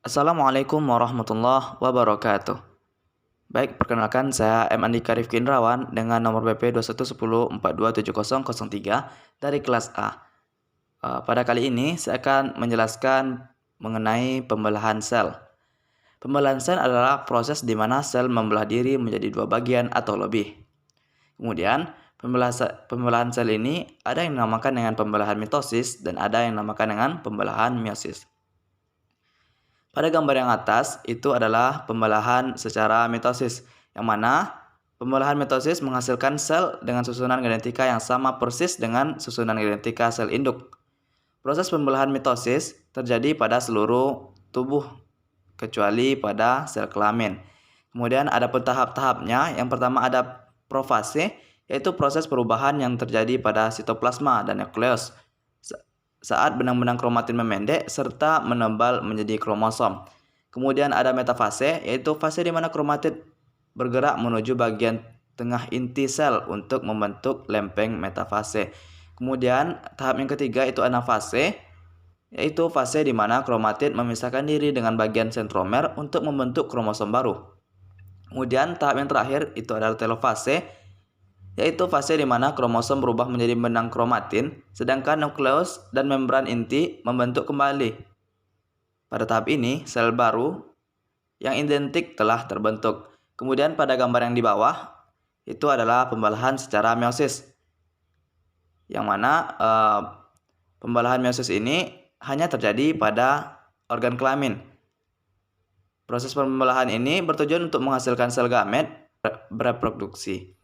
Assalamualaikum warahmatullahi wabarakatuh. Baik, perkenalkan saya M. Andika Rifki Indrawan dengan nomor BP 2110427003 dari kelas A. Pada kali ini saya akan menjelaskan mengenai pembelahan sel. Pembelahan sel adalah proses di mana sel membelah diri menjadi dua bagian atau lebih. Kemudian, pembelahan sel ini ada yang dinamakan dengan pembelahan mitosis dan ada yang dinamakan dengan pembelahan meiosis. Pada gambar yang atas itu adalah pembelahan secara mitosis, yang mana pembelahan mitosis menghasilkan sel dengan susunan genetika yang sama persis dengan susunan genetika sel induk. Proses pembelahan mitosis terjadi pada seluruh tubuh kecuali pada sel kelamin. Kemudian ada tahap-tahapnya. Yang pertama ada profase, yaitu proses perubahan yang terjadi pada sitoplasma dan nukleus saat benang-benang kromatin memendek serta menebal menjadi kromosom. Kemudian ada metafase, yaitu fase di mana kromatin bergerak menuju bagian tengah inti sel untuk membentuk lempeng metafase. Kemudian tahap yang ketiga itu anafase, yaitu fase di mana kromatin memisahkan diri dengan bagian sentromer untuk membentuk kromosom baru. Kemudian tahap yang terakhir itu adalah telofase, yaitu fase di mana kromosom berubah menjadi benang kromatin, sedangkan nukleus dan membran inti membentuk kembali. Pada tahap ini, sel baru yang identik telah terbentuk. Kemudian pada gambar yang di bawah, itu adalah pembelahan secara meiosis, yang mana pembelahan meiosis ini hanya terjadi pada organ kelamin. Proses pembelahan ini bertujuan untuk menghasilkan sel gamet bereproduksi.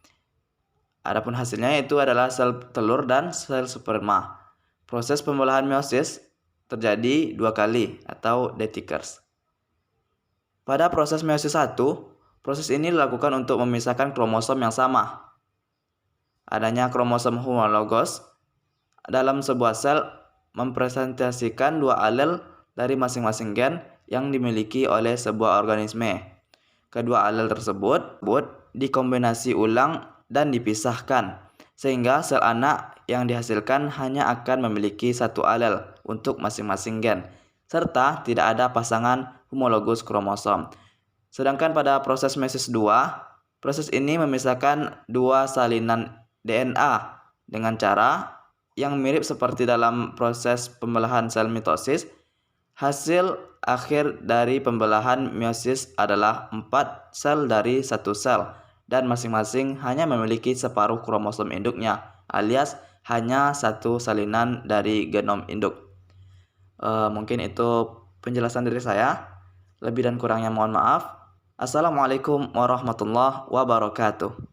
Adapun hasilnya itu adalah sel telur dan sel sperma. Proses pembelahan meiosis terjadi dua kali atau detikers. Pada proses meiosis 1, proses ini dilakukan untuk memisahkan kromosom yang sama. Adanya kromosom homologos dalam sebuah sel mempresentasikan dua alel dari masing-masing gen yang dimiliki oleh sebuah organisme. Kedua alel tersebut dikombinasi ulang dan dipisahkan, sehingga sel anak yang dihasilkan hanya akan memiliki satu alel untuk masing-masing gen, serta tidak ada pasangan homologus kromosom. Sedangkan pada proses meiosis 2, proses ini memisahkan dua salinan DNA dengan cara yang mirip seperti dalam proses pembelahan sel mitosis. Hasil akhir dari pembelahan meiosis adalah 4 sel dari satu sel, dan masing-masing hanya memiliki separuh kromosom induknya, alias hanya satu salinan dari genom induk. Mungkin itu penjelasan dari saya. Lebih dan kurangnya mohon maaf. Assalamualaikum warahmatullahi wabarakatuh.